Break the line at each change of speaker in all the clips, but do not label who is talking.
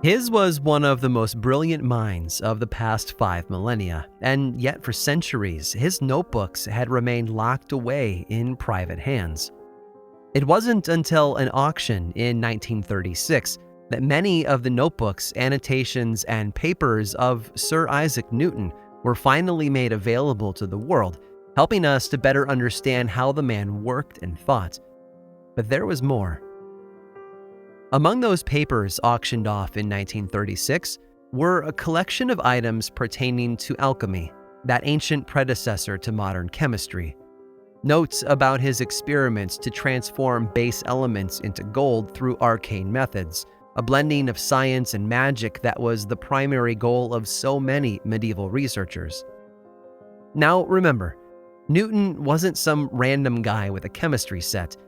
His was one of the most brilliant minds of the past 5 millennia, and yet for centuries, his notebooks had remained locked away in private hands. It wasn't until an auction in 1936 that many of the notebooks, annotations, and papers of Sir Isaac Newton were finally made available to the world, helping us to better understand how the man worked and thought. But there was more. Among those papers auctioned off in 1936 were a collection of items pertaining to alchemy, that ancient predecessor to modern chemistry. Notes about his experiments to transform base elements into gold through arcane methods, a blending of science and magic that was the primary goal of so many medieval researchers. Now remember, Newton wasn't some random guy with a chemistry set.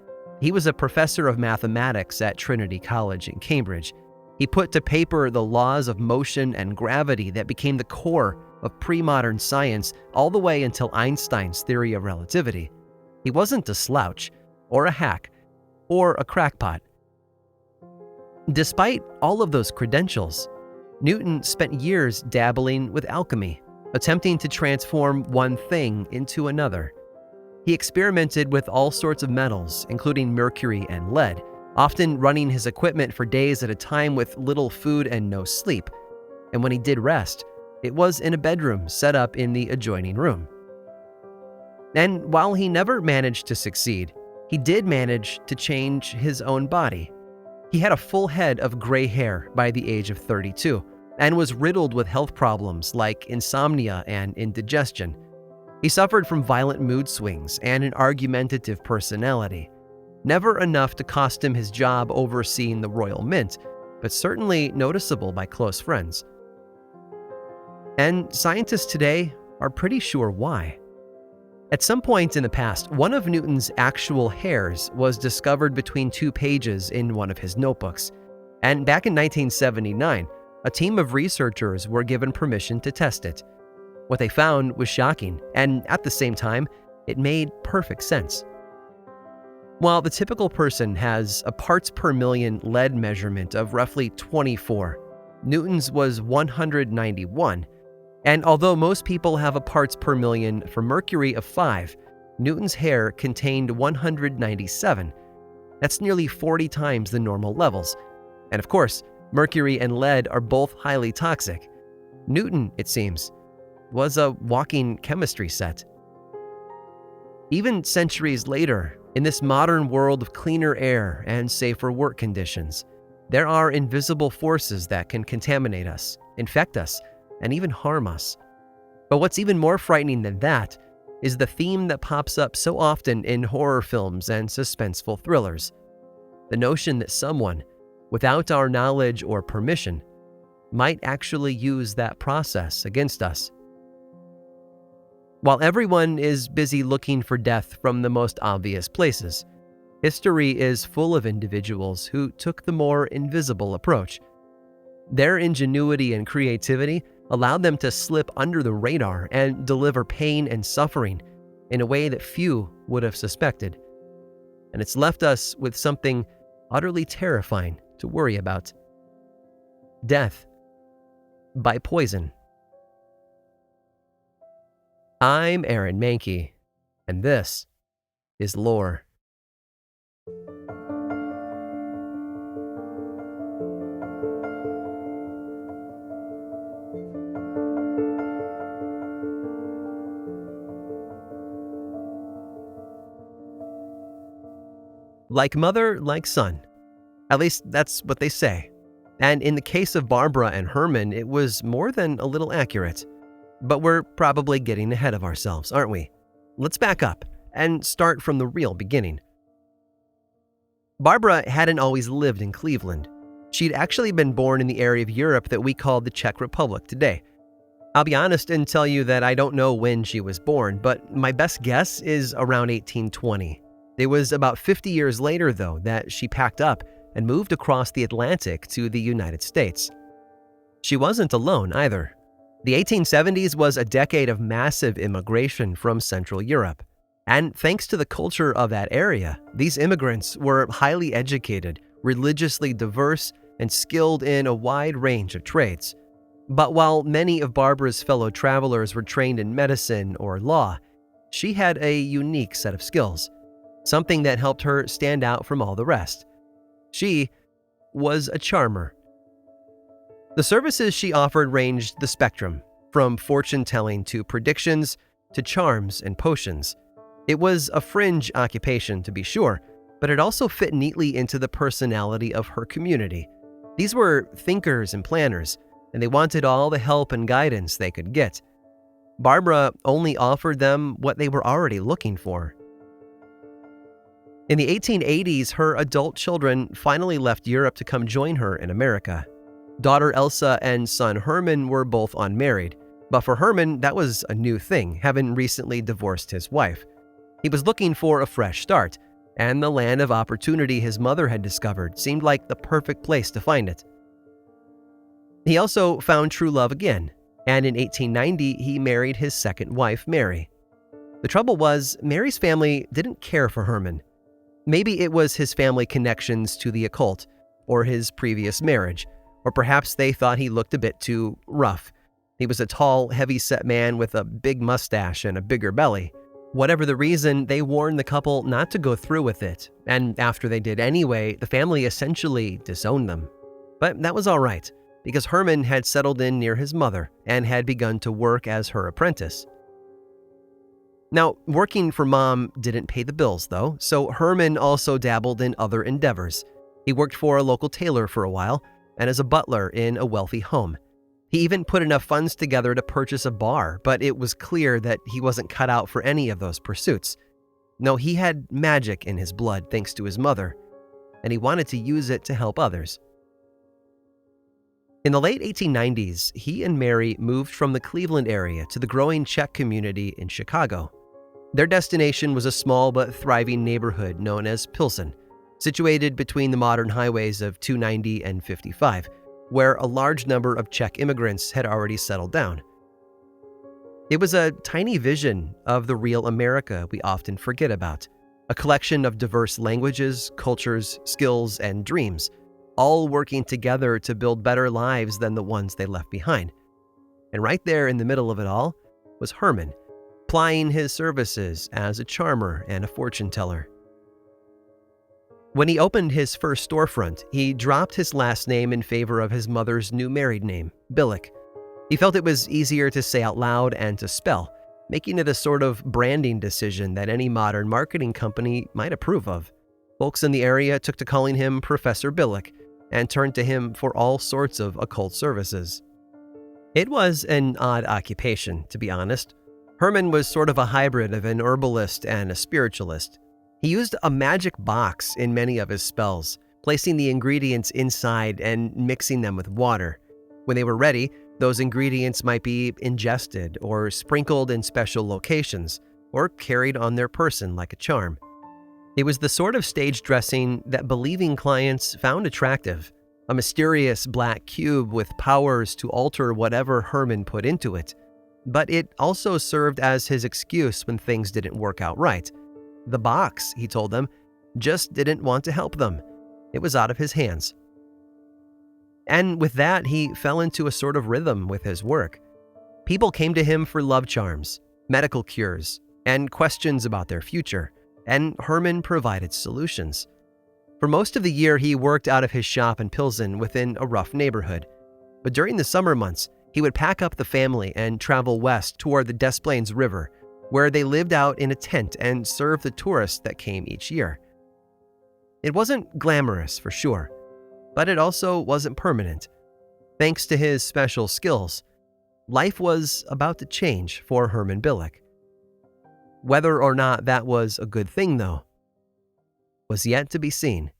He was a professor of mathematics at Trinity College in Cambridge. He put to paper the laws of motion and gravity that became the core of pre-modern science all the way until Einstein's theory of relativity. He wasn't a slouch, or a hack, or a crackpot. Despite all of those credentials, Newton spent years dabbling with alchemy, attempting to transform one thing into another. He experimented with all sorts of metals, including mercury and lead, often running his equipment for days at a time with little food and no sleep. And when he did rest, it was in a bedroom set up in the adjoining room. And while he never managed to succeed, he did manage to change his own body. He had a full head of gray hair by the age of 32 and was riddled with health problems like insomnia and indigestion. He suffered from violent mood swings and an argumentative personality. Never enough to cost him his job overseeing the Royal Mint, but certainly noticeable by close friends. And scientists today are pretty sure why. At some point in the past, one of Newton's actual hairs was discovered between 2 pages in one of his notebooks. And back in 1979, a team of researchers were given permission to test it. What they found was shocking, and at the same time, it made perfect sense. While the typical person has a parts per million lead measurement of roughly 24, Newton's was 191. And although most people have a parts per million for mercury of 5, Newton's hair contained 197. That's nearly 40 times the normal levels. And of course, mercury and lead are both highly toxic. Newton, it seems, was a walking chemistry set. Even centuries later, in this modern world of cleaner air and safer work conditions, there are invisible forces that can contaminate us, infect us, and even harm us. But what's even more frightening than that is the theme that pops up so often in horror films and suspenseful thrillers. The notion that someone, without our knowledge or permission, might actually use that process against us. While everyone is busy looking for death from the most obvious places, history is full of individuals who took the more invisible approach. Their ingenuity and creativity allowed them to slip under the radar and deliver pain and suffering in a way that few would have suspected. And it's left us with something utterly terrifying to worry about: death by poison. I'm Aaron Mankey, and this is Lore. Like mother, like son. At least that's what they say. And in the case of Barbara and Herman, it was more than a little accurate. But we're probably getting ahead of ourselves, aren't we? Let's back up and start from the real beginning. Barbara hadn't always lived in Cleveland. She'd actually been born in the area of Europe that we call the Czech Republic today. I'll be honest and tell you that I don't know when she was born, but my best guess is around 1820. It was about 50 years later, though, that she packed up and moved across the Atlantic to the United States. She wasn't alone either. The 1870s was a decade of massive immigration from Central Europe. And thanks to the culture of that area, these immigrants were highly educated, religiously diverse, and skilled in a wide range of trades. But while many of Barbara's fellow travelers were trained in medicine or law, she had a unique set of skills, something that helped her stand out from all the rest. She was a charmer. The services she offered ranged the spectrum, from fortune-telling to predictions to charms and potions. It was a fringe occupation, to be sure, but it also fit neatly into the personality of her community. These were thinkers and planners, and they wanted all the help and guidance they could get. Barbara only offered them what they were already looking for. In the 1880s, her adult children finally left Europe to come join her in America. Daughter Elsa and son Herman were both unmarried, but for Herman, that was a new thing, having recently divorced his wife. He was looking for a fresh start, and the land of opportunity his mother had discovered seemed like the perfect place to find it. He also found true love again, and in 1890 he married his second wife, Mary. The trouble was, Mary's family didn't care for Herman. Maybe it was his family connections to the occult, or his previous marriage, or perhaps they thought he looked a bit too rough. He was a tall, heavy-set man with a big mustache and a bigger belly. Whatever the reason, they warned the couple not to go through with it, and after they did anyway, the family essentially disowned them. But that was all right, because Herman had settled in near his mother and had begun to work as her apprentice. Now, working for Mom didn't pay the bills, though, so Herman also dabbled in other endeavors. He worked for a local tailor for a while, and as a butler in a wealthy home. He even put enough funds together to purchase a bar, but it was clear that he wasn't cut out for any of those pursuits. No, he had magic in his blood thanks to his mother, and he wanted to use it to help others. In the late 1890s, he and Mary moved from the Cleveland area to the growing Czech community in Chicago. Their destination was a small but thriving neighborhood known as Pilsen, situated between the modern highways of 290 and 55, where a large number of Czech immigrants had already settled down. It was a tiny vision of the real America we often forget about, a collection of diverse languages, cultures, skills, and dreams, all working together to build better lives than the ones they left behind. And right there in the middle of it all was Herman, plying his services as a charmer and a fortune teller. When he opened his first storefront, he dropped his last name in favor of his mother's new married name, Billick. He felt it was easier to say out loud and to spell, making it a sort of branding decision that any modern marketing company might approve of. Folks in the area took to calling him Professor Billick and turned to him for all sorts of occult services. It was an odd occupation, to be honest. Herman was sort of a hybrid of an herbalist and a spiritualist. He used a magic box in many of his spells, placing the ingredients inside and mixing them with water. When they were ready, those ingredients might be ingested or sprinkled in special locations or carried on their person like a charm. It was the sort of stage dressing that believing clients found attractive, a mysterious black cube with powers to alter whatever Herman put into it. But it also served as his excuse when things didn't work out right. The box, he told them, just didn't want to help them. It was out of his hands. And with that, he fell into a sort of rhythm with his work. People came to him for love charms, medical cures, and questions about their future, and Herman provided solutions. For most of the year, he worked out of his shop in Pilsen within a rough neighborhood. But during the summer months, he would pack up the family and travel west toward the Des Plaines River, where they lived out in a tent and served the tourists that came each year. It wasn't glamorous, for sure, but it also wasn't permanent. Thanks to his special skills, life was about to change for Herman Billick. Whether or not that was a good thing, though, was yet to be seen.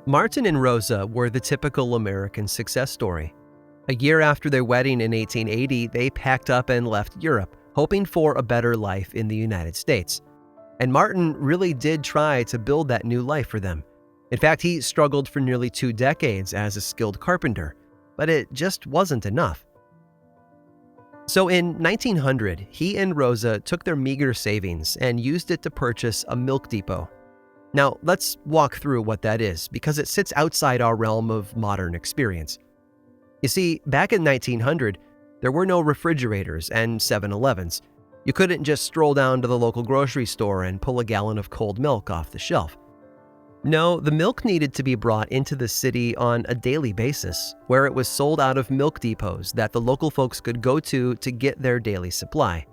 Martin and Rosa were the typical American success story. A year after their wedding in 1880, they packed up and left Europe, hoping for a better life in the United States. And Martin really did try to build that new life for them. In fact, he struggled for nearly 2 decades as a skilled carpenter, but it just wasn't enough. So in 1900, he and Rosa took their meager savings and used it to purchase a milk depot. Now, let's walk through what that is, because it sits outside our realm of modern experience. You see, back in 1900, there were no refrigerators and 7-Elevens. You couldn't just stroll down to the local grocery store and pull a gallon of cold milk off the shelf. No, the milk needed to be brought into the city on a daily basis, where it was sold out of milk depots that the local folks could go to get their daily supply.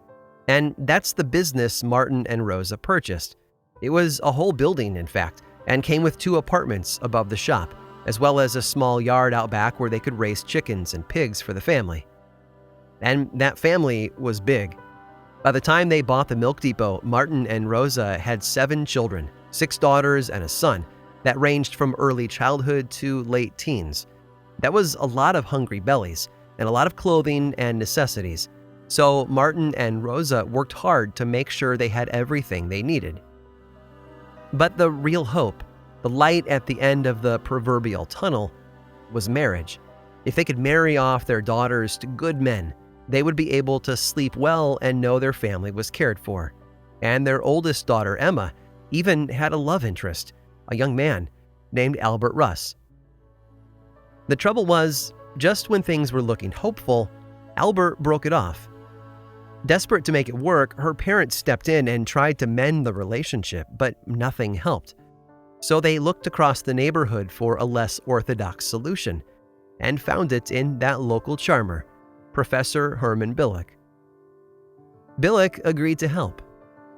And that's the business Martin and Rosa purchased. It was a whole building, in fact, and came with 2 apartments above the shop, as well as a small yard out back where they could raise chickens and pigs for the family. And that family was big. By the time they bought the milk depot, Martin and Rosa had 7 children, 6 daughters and a son, that ranged from early childhood to late teens. That was a lot of hungry bellies, and a lot of clothing and necessities. So Martin and Rosa worked hard to make sure they had everything they needed. But the real hope, the light at the end of the proverbial tunnel, was marriage. If they could marry off their daughters to good men, they would be able to sleep well and know their family was cared for. And their oldest daughter, Emma, even had a love interest, a young man named Albert Russ. The trouble was, just when things were looking hopeful, Albert broke it off. Desperate to make it work, her parents stepped in and tried to mend the relationship, but nothing helped. So they looked across the neighborhood for a less orthodox solution, and found it in that local charmer, Professor Herman Billick. Billick agreed to help.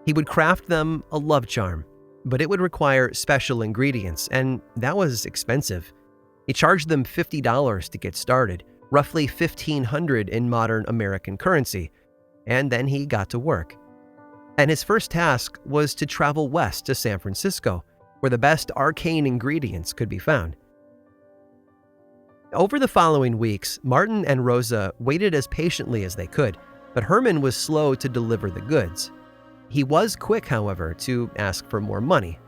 He would craft them a love charm, but it would require special ingredients, and that was expensive. He charged them $50 to get started, roughly $1,500 in modern American currency, and then he got to work. And his first task was to travel west to San Francisco, where the best arcane ingredients could be found. Over the following weeks, Martin and Rosa waited as patiently as they could, but Herman was slow to deliver the goods. He was quick, however, to ask for more money.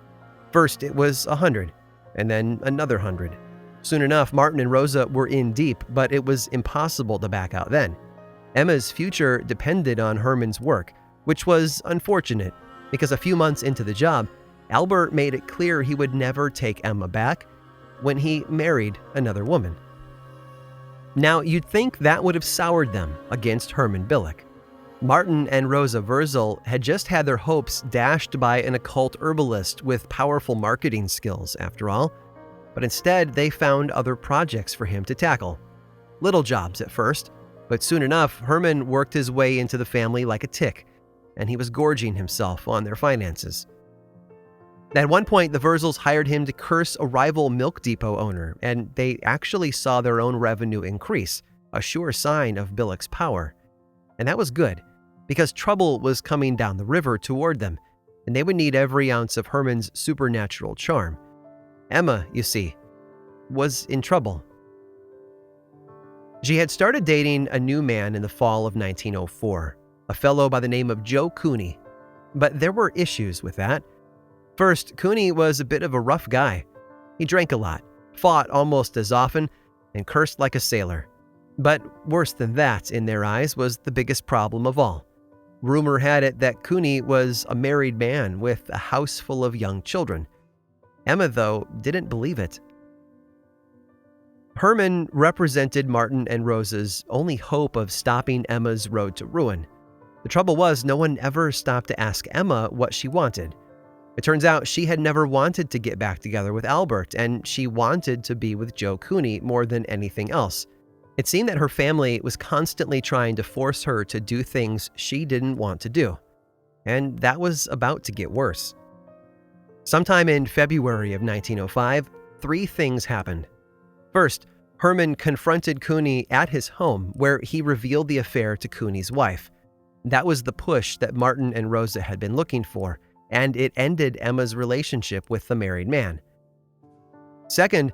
First, it was $100, and then another $100. Soon enough, Martin and Rosa were in deep, but it was impossible to back out then. Emma's future depended on Herman's work, which was unfortunate, because a few months into the job, Albert made it clear he would never take Emma back when he married another woman. Now, you'd think that would have soured them against Herman Billick. Martin and Rosa Wurzel had just had their hopes dashed by an occult herbalist with powerful marketing skills, after all. But instead, they found other projects for him to tackle. Little jobs at first, but soon enough, Herman worked his way into the family like a tick, and he was gorging himself on their finances. At one point, the Wurzels hired him to curse a rival milk depot owner, and they actually saw their own revenue increase, a sure sign of Billick's power. And that was good, because trouble was coming down the river toward them, and they would need every ounce of Herman's supernatural charm. Emma, you see, was in trouble. She had started dating a new man in the fall of 1904, a fellow by the name of Joe Cooney. But there were issues with that. First, Cooney was a bit of a rough guy. He drank a lot, fought almost as often, and cursed like a sailor. But worse than that, in their eyes, was the biggest problem of all. Rumor had it that Cooney was a married man with a house full of young children. Emma, though, didn't believe it. Herman represented Martin and Rosa's only hope of stopping Emma's road to ruin. The trouble was, no one ever stopped to ask Emma what she wanted. It turns out she had never wanted to get back together with Albert, and she wanted to be with Joe Cooney more than anything else. It seemed that her family was constantly trying to force her to do things she didn't want to do. And that was about to get worse. Sometime in February of 1905, 3 things happened. First, Herman confronted Cooney at his home, where he revealed the affair to Cooney's wife. That was the push that Martin and Rosa had been looking for, and it ended Emma's relationship with the married man. Second,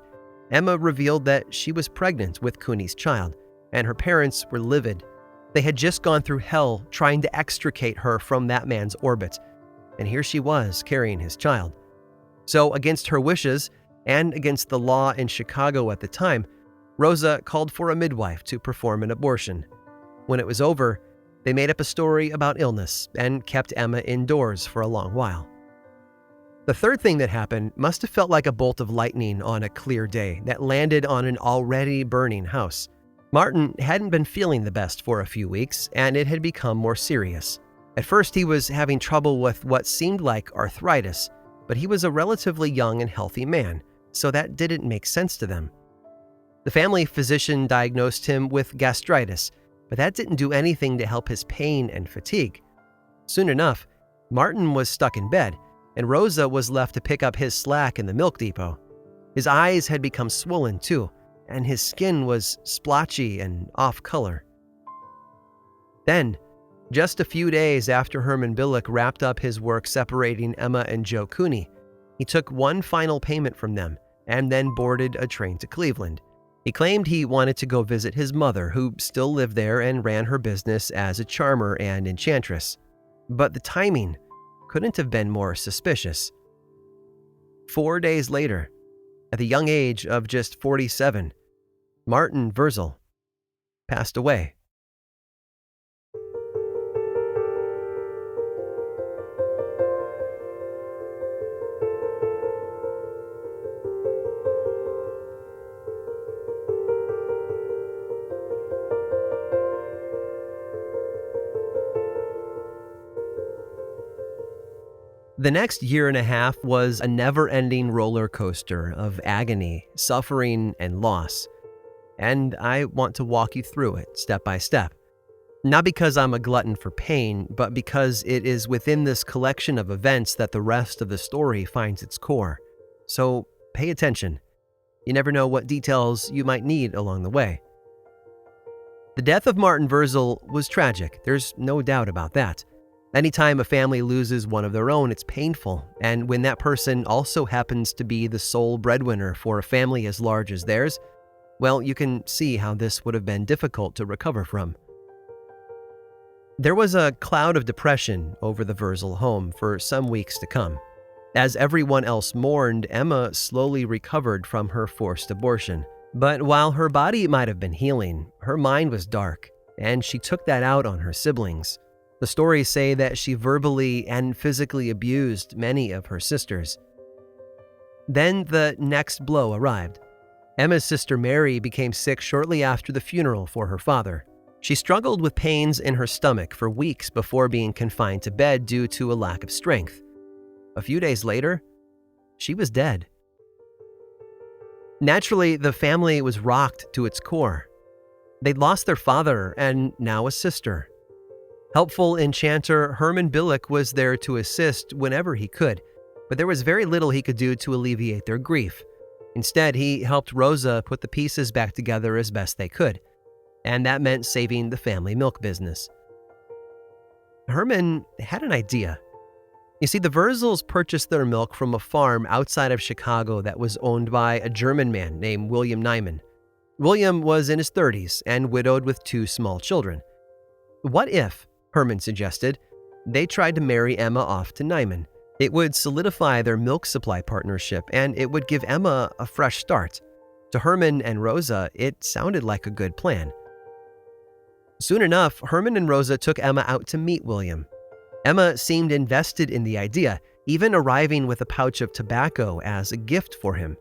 Emma revealed that she was pregnant with Cooney's child, and her parents were livid. They had just gone through hell trying to extricate her from that man's orbit. and here she was carrying his child. So, against her wishes and against the law in Chicago at the time, Rosa called for a midwife to perform an abortion. When it was over, they made up a story about illness and kept Emma indoors for a long while. The third thing that happened must have felt like a bolt of lightning on a clear day that landed on an already burning house. Martin hadn't been feeling the best for a few weeks, and it had become more serious. At first, he was having trouble with what seemed like arthritis, but he was a relatively young and healthy man, so that didn't make sense to them. The family physician diagnosed him with gastritis, but that didn't do anything to help his pain and fatigue. Soon enough, Martin was stuck in bed, and Rosa was left to pick up his slack in the milk depot. His eyes had become swollen too, and his skin was splotchy and off color. Then, just a few days after Herman Billick wrapped up his work separating Emma and Joe Cooney, he took one final payment from them and then boarded a train to Cleveland. He claimed he wanted to go visit his mother, who still lived there and ran her business as a charmer and enchantress. But the timing couldn't have been more suspicious. 4 days later, at the young age of just 47, Martin Wurzel passed away. The next year and a half was a never-ending roller coaster of agony, suffering, and loss. And I want to walk you through it step by step. Not because I'm a glutton for pain, but because it is within this collection of events that the rest of the story finds its core. So pay attention. You never know what details you might need along the way. The death of Martin Wurzel was tragic, there's no doubt about that. Anytime a family loses one of their own, it's painful, and when that person also happens to be the sole breadwinner for a family as large as theirs, well, you can see how this would have been difficult to recover from. There was a cloud of depression over the Wurzel home for some weeks to come. As everyone else mourned, Emma slowly recovered from her forced abortion. But while her body might have been healing, her mind was dark, and she took that out on her siblings. The stories say that she verbally and physically abused many of her sisters. Then the next blow arrived. Emma's sister Mary became sick shortly after the funeral for her father. She struggled with pains in her stomach for weeks before being confined to bed due to a lack of strength. A few days later, she was dead. Naturally, the family was rocked to its core. They'd lost their father and now a sister. Helpful enchanter Herman Billick was there to assist whenever he could, but there was very little he could do to alleviate their grief. Instead, he helped Rosa put the pieces back together as best they could, and that meant saving the family milk business. Herman had an idea. You see, the Wurzels purchased their milk from a farm outside of Chicago that was owned by a German man named William Nyman. William was in his 30s and widowed with 2 small children. What if, Herman suggested, they tried to marry Emma off to Nyman? It would solidify their milk supply partnership, and it would give Emma a fresh start. To Herman and Rosa, it sounded like a good plan. Soon enough, Herman and Rosa took Emma out to meet William. Emma seemed invested in the idea, even arriving with a pouch of tobacco as a gift for him.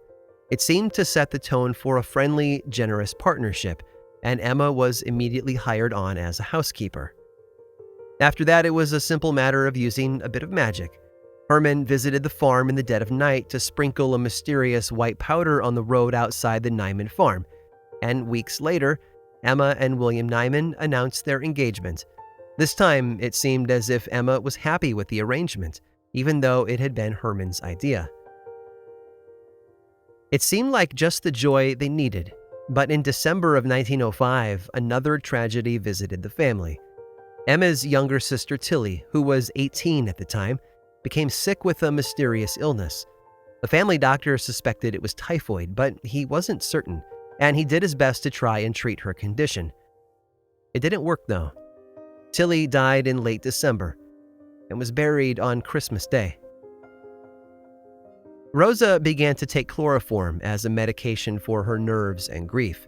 It seemed to set the tone for a friendly, generous partnership, and Emma was immediately hired on as a housekeeper. After that, it was a simple matter of using a bit of magic. Herman visited the farm in the dead of night to sprinkle a mysterious white powder on the road outside the Nyman farm, and weeks later, Emma and William Nyman announced their engagement. This time, it seemed as if Emma was happy with the arrangement, even though it had been Herman's idea. It seemed like just the joy they needed, but in December of 1905, another tragedy visited the family. Emma's younger sister Tilly, who was 18 at the time, became sick with a mysterious illness. The family doctor suspected it was typhoid, but he wasn't certain, and he did his best to try and treat her condition. It didn't work, though. Tilly died in late December. and was buried on Christmas Day. Rosa began to take chloroform as a medication for her nerves and grief,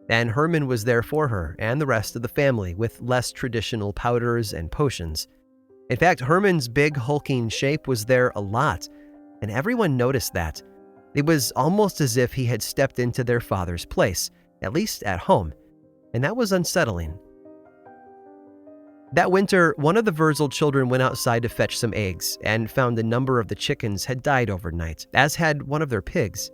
and Herman was there for her and the rest of the family with less traditional powders and potions. In fact, Herman's big hulking shape was there a lot, and everyone noticed that. It was almost as if he had stepped into their father's place, at least at home, and that was unsettling. That winter, one of the Wurzel children went outside to fetch some eggs and found a number of the chickens had died overnight, as had one of their pigs.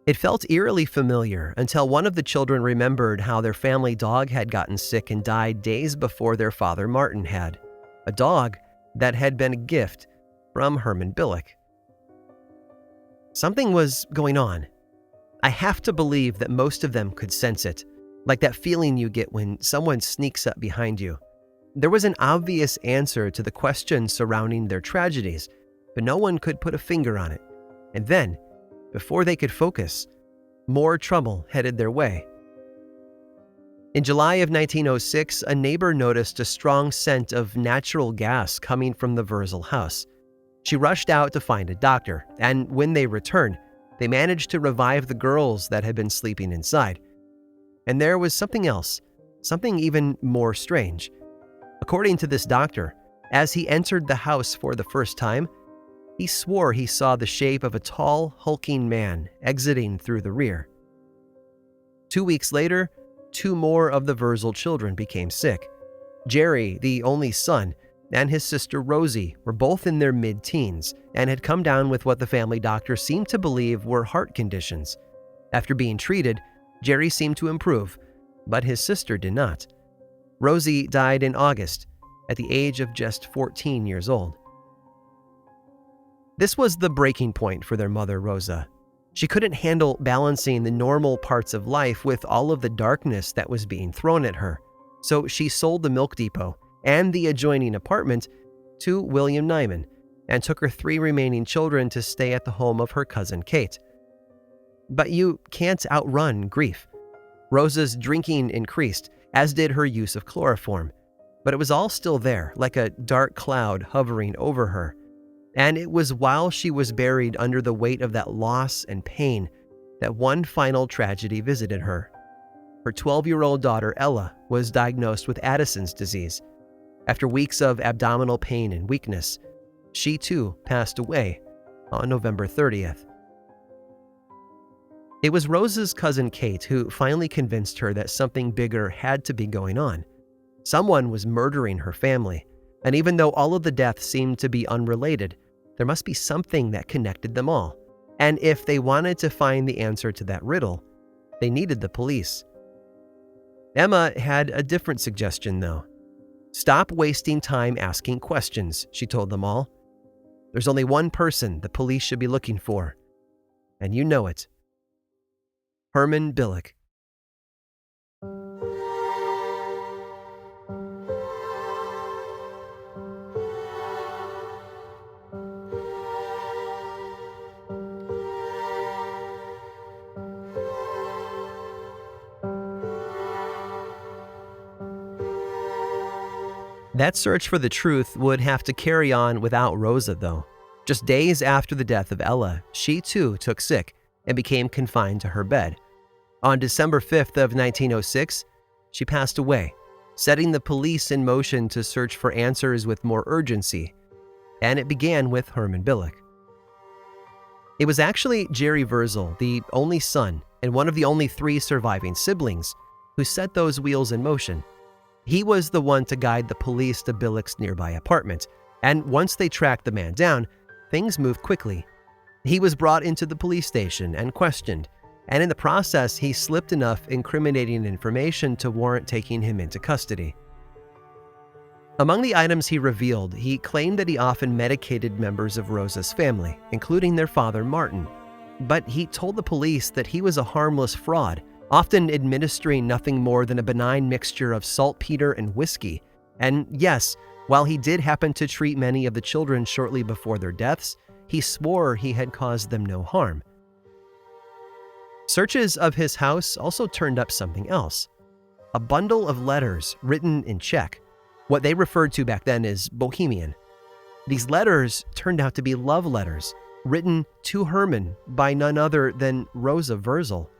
It felt eerily familiar until one of the children remembered how their family dog had gotten sick and died days before their father Martin had. A dog that had been a gift from Herman Billick. Something was going on. I have to believe that most of them could sense it, like that feeling you get when someone sneaks up behind you. There was an obvious answer to the questions surrounding their tragedies, but no one could put a finger on it. And then, before they could focus, more trouble headed their way. In July of 1906, a neighbor noticed a strong scent of natural gas coming from the Wurzel house. She rushed out to find a doctor, and when they returned, they managed to revive the girls that had been sleeping inside. And there was something else, something even more strange. According to this doctor, as he entered the house for the first time, he swore he saw the shape of a tall, hulking man exiting through the rear. 2 weeks later, 2 more of the Wurzel children became sick. Jerry, the only son, and his sister Rosie were both in their mid-teens and had come down with what the family doctor seemed to believe were heart conditions. After being treated, Jerry seemed to improve, but his sister did not. Rosie died in August, at the age of just 14 years old. This was the breaking point for their mother, Rosa. She couldn't handle balancing the normal parts of life with all of the darkness that was being thrown at her, so she sold the milk depot and the adjoining apartment to William Nyman and took her 3 remaining children to stay at the home of her cousin Kate. But you can't outrun grief. Rosa's drinking increased, as did her use of chloroform, but it was all still there, like a dark cloud hovering over her. And it was while she was buried under the weight of that loss and pain that one final tragedy visited her. Her 12-year-old daughter, Ella, was diagnosed with Addison's disease. After weeks of abdominal pain and weakness, she too passed away on November 30th. It was Rosa's cousin Kate who finally convinced her that something bigger had to be going on. Someone was murdering her family, and even though all of the deaths seemed to be unrelated, there must be something that connected them all. And if they wanted to find the answer to that riddle, they needed the police. Emma had a different suggestion, though. Stop wasting time asking questions, she told them all. There's only one person the police should be looking for, and you know it. Herman Billick. That search for the truth would have to carry on without Rosa, though. Just days after the death of Ella, she too took sick and became confined to her bed. On December 5th of 1906, she passed away, setting the police in motion to search for answers with more urgency, and it began with Herman Billick. It was actually Jerry Wurzel, the only son and one of the only 3 surviving siblings, who set those wheels in motion. He was the one to guide the police to Billick's nearby apartment, and once they tracked the man down, things moved quickly. He was brought into the police station and questioned, and in the process, he slipped enough incriminating information to warrant taking him into custody. Among the items he revealed, he claimed that he often medicated members of Rosa's family, including their father, Martin. But he told the police that he was a harmless fraud, often administering nothing more than a benign mixture of saltpeter and whiskey. And yes, while he did happen to treat many of the children shortly before their deaths, he swore he had caused them no harm. Searches of his house also turned up something else. A bundle of letters written in Czech, what they referred to back then as Bohemian. These letters turned out to be love letters written to Herman by none other than Rosa Wurzel.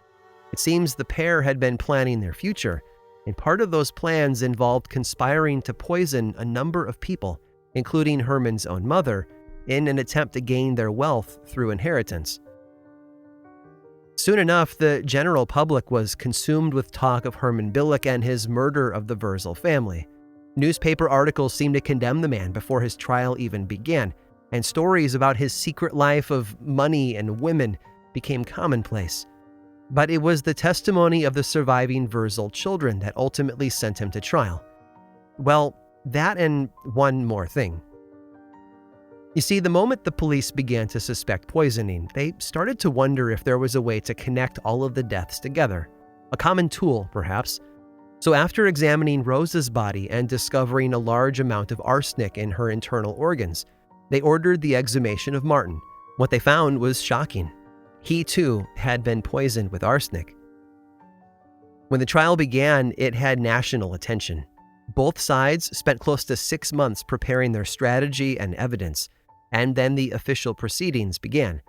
It seems the pair had been planning their future, and part of those plans involved conspiring to poison a number of people, including Herman's own mother, in an attempt to gain their wealth through inheritance. Soon enough, the general public was consumed with talk of Herman Billick and his murder of the Wurzel family. Newspaper articles seemed to condemn the man before his trial even began, and stories about his secret life of money and women became commonplace. But it was the testimony of the surviving Wurzel children that ultimately sent him to trial. Well, that and one more thing. You see, the moment the police began to suspect poisoning, they started to wonder if there was a way to connect all of the deaths together. A common tool, perhaps. So after examining Rosa's body and discovering a large amount of arsenic in her internal organs, they ordered the exhumation of Martin. What they found was shocking. He, too, had been poisoned with arsenic. When the trial began, it had national attention. Both sides spent close to 6 months preparing their strategy and evidence, and then the official proceedings began.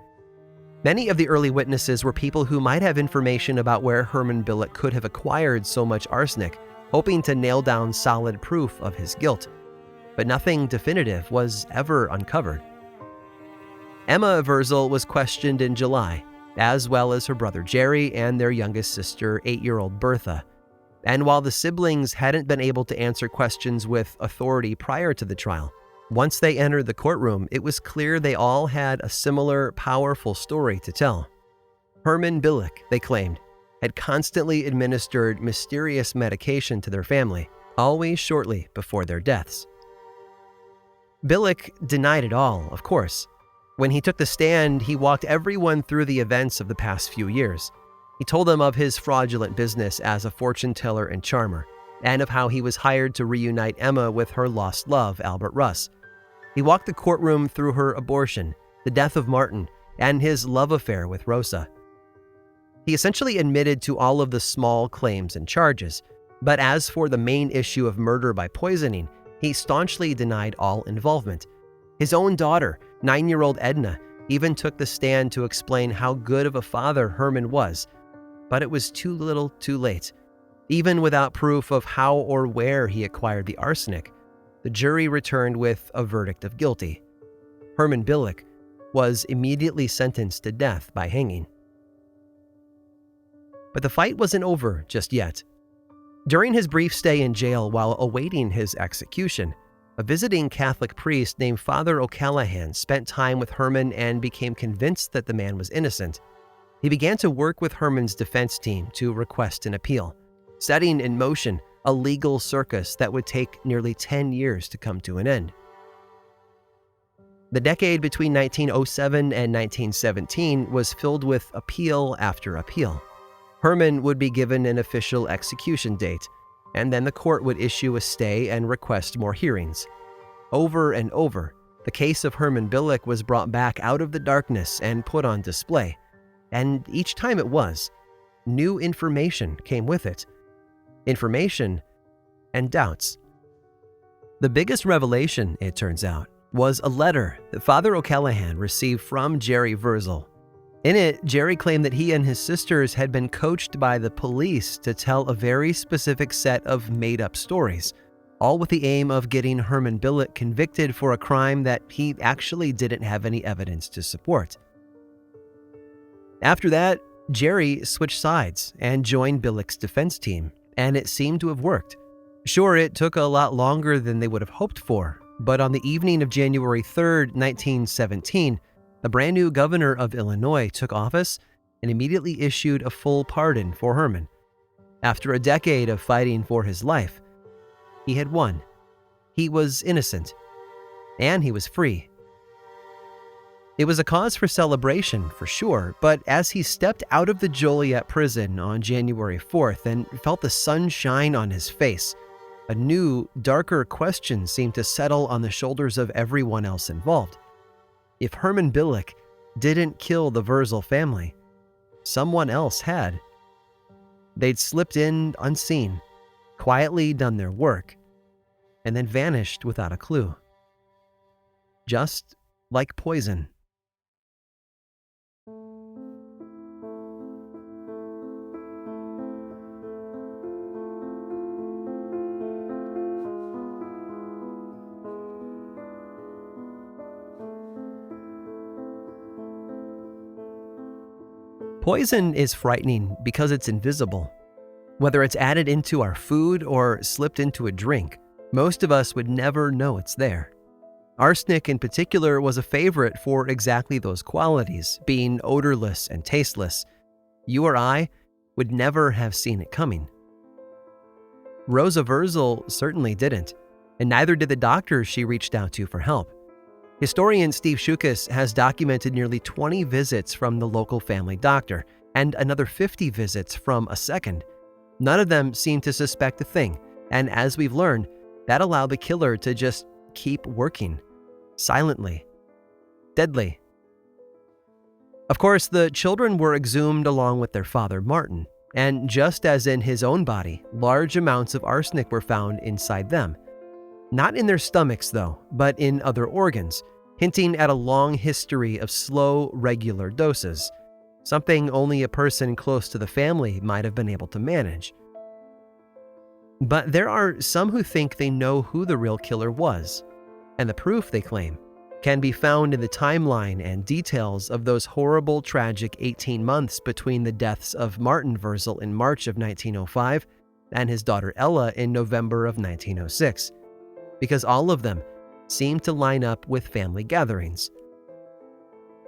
Many of the early witnesses were people who might have information about where Herman Billick could have acquired so much arsenic, hoping to nail down solid proof of his guilt. But nothing definitive was ever uncovered. Emma Wurzel was questioned in July, as well as her brother Jerry and their youngest sister, 8-year-old Bertha. And while the siblings hadn't been able to answer questions with authority prior to the trial, once they entered the courtroom, it was clear they all had a similar, powerful story to tell. Herman Billick, they claimed, had constantly administered mysterious medication to their family, always shortly before their deaths. Billick denied it all, of course. When he took the stand, he walked everyone through the events of the past few years. He told them of his fraudulent business as a fortune teller and charmer, and of how he was hired to reunite Emma with her lost love, Albert Russ. He walked the courtroom through her abortion, the death of Martin, and his love affair with Rosa. He essentially admitted to all of the small claims and charges, but as for the main issue of murder by poisoning, he staunchly denied all involvement. His own daughter, 9-year-old Edna, even took the stand to explain how good of a father Herman was, but it was too little too late. Even without proof of how or where he acquired the arsenic, the jury returned with a verdict of guilty. Herman Billick was immediately sentenced to death by hanging. But the fight wasn't over just yet. During his brief stay in jail while awaiting his execution, a visiting Catholic priest named Father O'Callahan spent time with Herman and became convinced that the man was innocent. He began to work with Herman's defense team to request an appeal, setting in motion a legal circus that would take nearly 10 years to come to an end. The decade between 1907 and 1917 was filled with appeal after appeal. Herman would be given an official execution date, and then the court would issue a stay and request more hearings. Over and over, the case of Herman Billick was brought back out of the darkness and put on display, and each time it was, new information came with it. Information and doubts. The biggest revelation, it turns out, was a letter that Father O'Callahan received from Jerry Wurzel. In it, Jerry claimed that he and his sisters had been coached by the police to tell a very specific set of made-up stories, all with the aim of getting Herman Billick convicted for a crime that he actually didn't have any evidence to support. After that, Jerry switched sides and joined Billick's defense team, and it seemed to have worked. Sure, it took a lot longer than they would have hoped for, but on the evening of January 3rd, 1917, the brand new governor of Illinois took office and immediately issued a full pardon for Herman. After a decade of fighting for his life, he had won. He was innocent, and he was free. It was a cause for celebration, for sure, but as he stepped out of the Joliet prison on January 4th and felt the sun shine on his face, a new, darker question seemed to settle on the shoulders of everyone else involved. If Herman Billick didn't kill the Wurzel family, someone else had. They'd slipped in unseen, quietly done their work, and then vanished without a clue. just like poison. Poison is frightening because it's invisible. Whether it's added into our food or slipped into a drink, most of us would never know it's there. Arsenic in particular was a favorite for exactly those qualities, being odorless and tasteless. You or I would never have seen it coming. Rosa Verzel certainly didn't, and neither did the doctors she reached out to for help. Historian Steve Shukis has documented nearly 20 visits from the local family doctor and another 50 visits from a second. None of them seemed to suspect a thing, and as we've learned, that allowed the killer to just keep working. Silently. Deadly. Of course, the children were exhumed along with their father, Martin, and just as in his own body, large amounts of arsenic were found inside them. Not in their stomachs, though, but in other organs, hinting at a long history of slow, regular doses, something only a person close to the family might have been able to manage. But there are some who think they know who the real killer was, and the proof, they claim, can be found in the timeline and details of those horrible, tragic 18 months between the deaths of Martin Verzel in March of 1905 and his daughter Ella in November of 1906. Because all of them seemed to line up with family gatherings.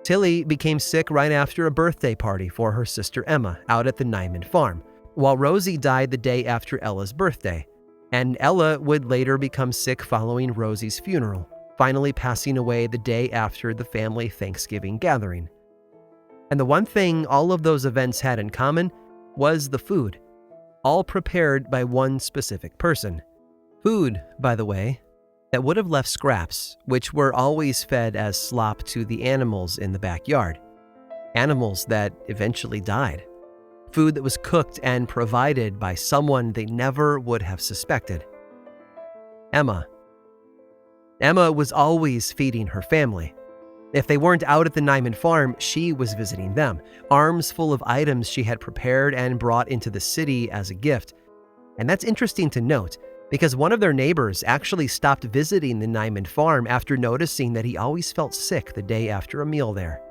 Tilly became sick right after a birthday party for her sister Emma out at the Nyman farm, while Rosie died the day after Ella's birthday, and Ella would later become sick following Rosie's funeral, finally passing away the day after the family Thanksgiving gathering. And the one thing all of those events had in common was the food, all prepared by one specific person. Food, by the way, that would have left scraps, which were always fed as slop to the animals in the backyard. Animals that eventually died. Food that was cooked and provided by someone they never would have suspected. Emma. Emma was always feeding her family. If they weren't out at the Nyman farm, she was visiting them, arms full of items she had prepared and brought into the city as a gift. And that's interesting to note, because one of their neighbors actually stopped visiting the Nyman farm after noticing that he always felt sick the day after a meal there.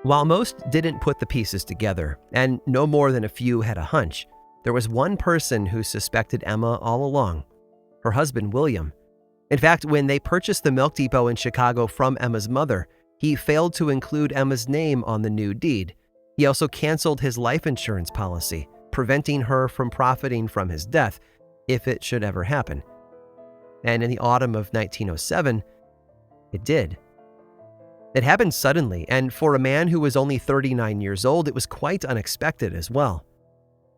While most didn't put the pieces together, and no more than a few had a hunch, there was one person who suspected Emma all along, her husband William. In fact, when they purchased the milk depot in Chicago from Emma's mother, he failed to include Emma's name on the new deed. He also canceled his life insurance policy, preventing her from profiting from his death, if it should ever happen. And in the autumn of 1907, it did. It happened suddenly, and for a man who was only 39 years old, it was quite unexpected as well.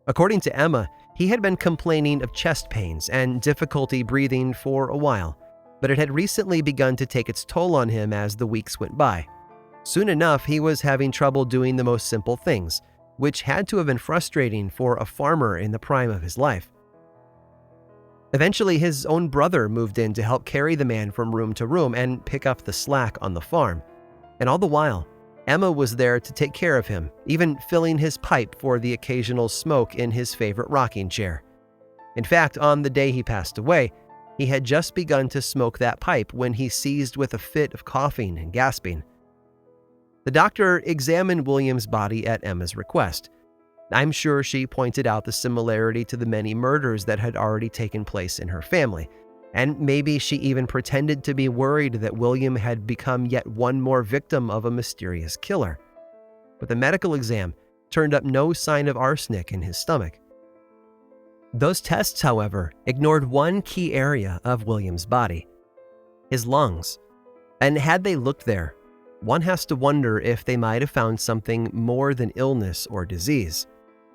According to Emma, he had been complaining of chest pains and difficulty breathing for a while, but it had recently begun to take its toll on him as the weeks went by. Soon enough, he was having trouble doing the most simple things, which had to have been frustrating for a farmer in the prime of his life. Eventually, his own brother moved in to help carry the man from room to room and pick up the slack on the farm. And all the while, Emma was there to take care of him, even filling his pipe for the occasional smoke in his favorite rocking chair. In fact, on the day he passed away, he had just begun to smoke that pipe when he seized with a fit of coughing and gasping. The doctor examined William's body at Emma's request. I'm sure she pointed out the similarity to the many murders that had already taken place in her family, and maybe she even pretended to be worried that William had become yet one more victim of a mysterious killer. But the medical exam turned up no sign of arsenic in his stomach. Those tests, however, ignored one key area of William's body: his lungs. And had they looked there, one has to wonder if they might have found something more than illness or disease.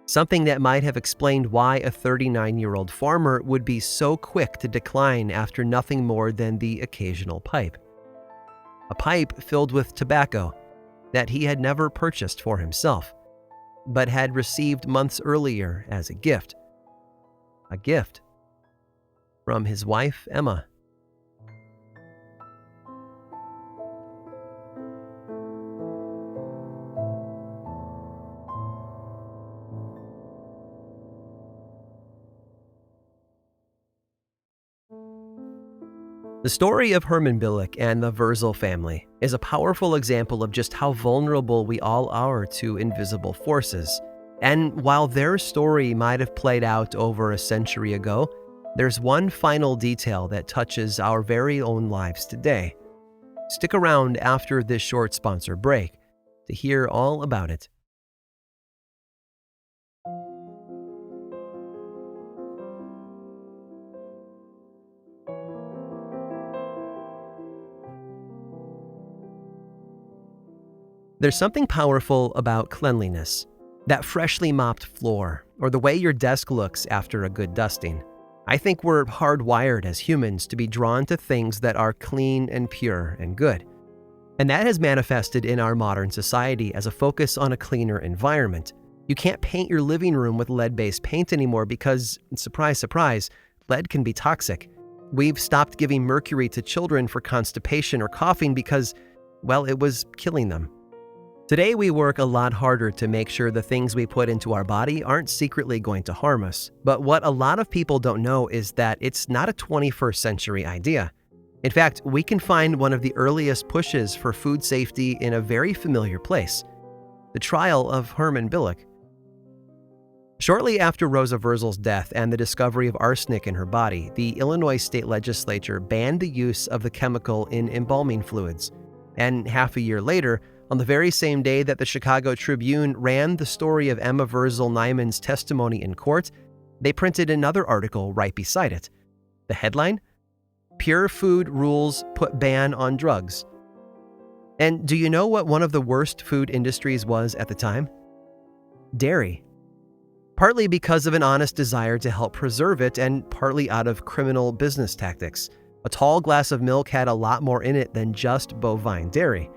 Something that might have explained why a 39-year-old farmer would be so quick to decline after nothing more than the occasional pipe. A pipe filled with tobacco that he had never purchased for himself, but had received months earlier as a gift. A gift from his wife, Emma. The story of Hermann Bilek and the Wurzel family is a powerful example of just how vulnerable we all are to invisible forces. And while their story might have played out over a century ago, there's one final detail that touches our very own lives today. Stick around after this short sponsor break to hear all about it. There's something powerful about cleanliness. That freshly mopped floor, or the way your desk looks after a good dusting. I think we're hardwired as humans to be drawn to things that are clean and pure and good. And that has manifested in our modern society as a focus on a cleaner environment. You can't paint your living room with lead-based paint anymore because, surprise, surprise, lead can be toxic. We've stopped giving mercury to children for constipation or coughing because, well, it was killing them. Today, we work a lot harder to make sure the things we put into our body aren't secretly going to harm us. But what a lot of people don't know is that it's not a 21st century idea. In fact, we can find one of the earliest pushes for food safety in a very familiar place: the trial of Hermann Bilek. Shortly after Rosa Wurzel's death and the discovery of arsenic in her body, the Illinois state legislature banned the use of the chemical in embalming fluids. And half a year later, on the very same day that the Chicago Tribune ran the story of Emma Wurzel Nyman's testimony in court, they printed another article right beside it. The headline? Pure Food Rules Put Ban on Drugs. And do you know what one of the worst food industries was at the time? Dairy. Partly because of an honest desire to help preserve it, and partly out of criminal business tactics. A tall glass of milk had a lot more in it than just bovine dairy.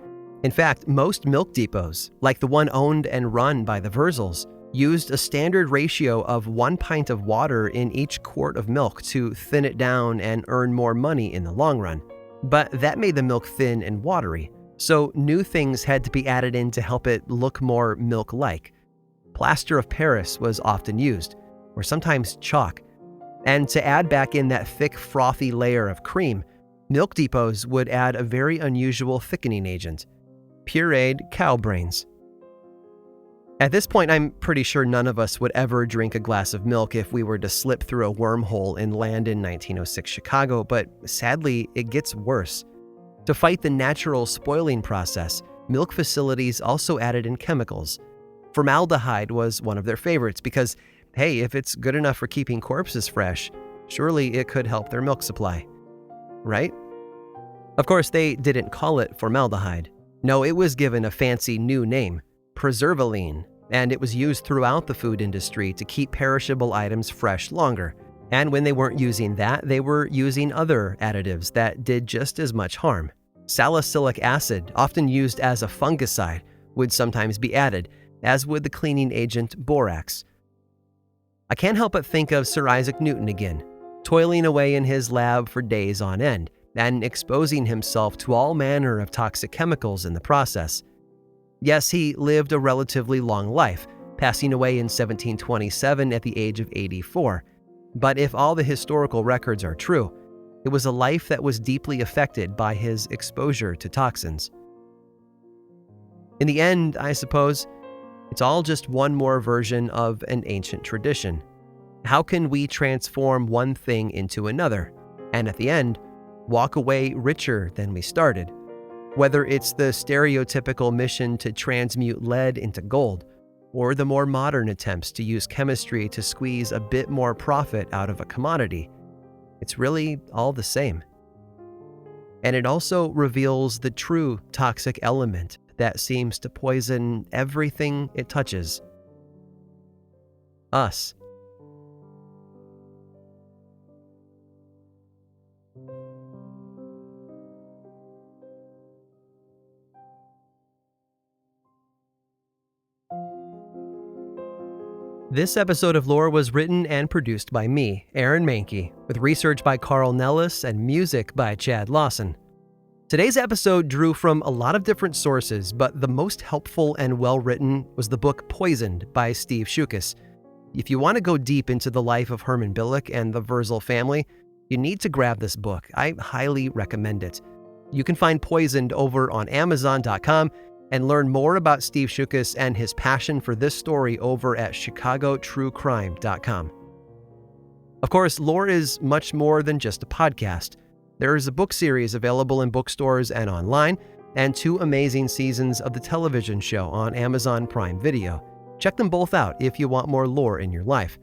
In fact, most milk depots, like the one owned and run by the Wurzels, used a standard ratio of 1 pint of water in each quart of milk to thin it down and earn more money in the long run. But that made the milk thin and watery, so new things had to be added in to help it look more milk-like. Plaster of Paris was often used, or sometimes chalk. And to add back in that thick, frothy layer of cream, milk depots would add a very unusual thickening agent: pureed cow brains. At this point, I'm pretty sure none of us would ever drink a glass of milk if we were to slip through a wormhole and land in 1906 Chicago, but sadly, it gets worse. To fight the natural spoiling process, milk facilities also added in chemicals. Formaldehyde was one of their favorites because, hey, if it's good enough for keeping corpses fresh, surely it could help their milk supply. Right? Of course, they didn't call it formaldehyde. No, it was given a fancy new name, preservaline, and it was used throughout the food industry to keep perishable items fresh longer. And when they weren't using that, they were using other additives that did just as much harm. Salicylic acid, often used as a fungicide, would sometimes be added, as would the cleaning agent borax. I can't help but think of Sir Isaac Newton again, toiling away in his lab for days on end, and exposing himself to all manner of toxic chemicals in the process. Yes, he lived a relatively long life, passing away in 1727 at the age of 84. But if all the historical records are true, it was a life that was deeply affected by his exposure to toxins. In the end, I suppose, it's all just one more version of an ancient tradition. How can we transform one thing into another, and at the end, walk away richer than we started? Whether it's the stereotypical mission to transmute lead into gold, or the more modern attempts to use chemistry to squeeze a bit more profit out of a commodity, it's really all the same. And it also reveals the true toxic element that seems to poison everything it touches: us. This episode of Lore was written and produced by me, Aaron Mahnke, with research by Carl Nellis and music by Chad Lawson. Today's episode drew from a lot of different sources, but the most helpful and well-written was the book Poisoned by Steve Shukis. If you want to go deep into the life of Hermann Bilek and the Wurzel family, You need to grab this book. I highly recommend it. You can find Poisoned over on Amazon.com and learn more about Steve Shookus and his passion for this story over at ChicagoTrueCrime.com. Of course, Lore is much more than just a podcast. There is a book series available in bookstores and online, and 2 amazing seasons of the television show on Amazon Prime Video. Check them both out if you want more lore in your life.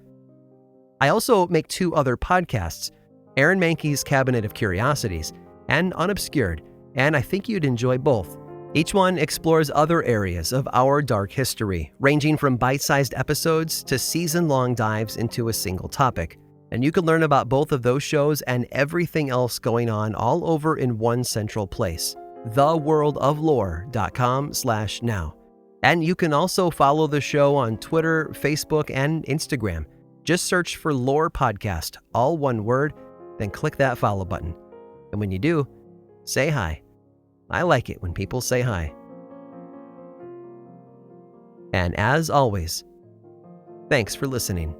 I also make 2 other podcasts, Aaron Mahnke's Cabinet of Curiosities and Unobscured, and I think you'd enjoy both. Each one explores other areas of our dark history, ranging from bite-sized episodes to season-long dives into a single topic. And you can learn about both of those shows and everything else going on all over in one central place, theworldoflore.com/now. And you can also follow the show on Twitter, Facebook, and Instagram. Just search for Lore Podcast, all one word, then click that follow button. And when you do, say hi. I like it when people say hi. And as always, thanks for listening.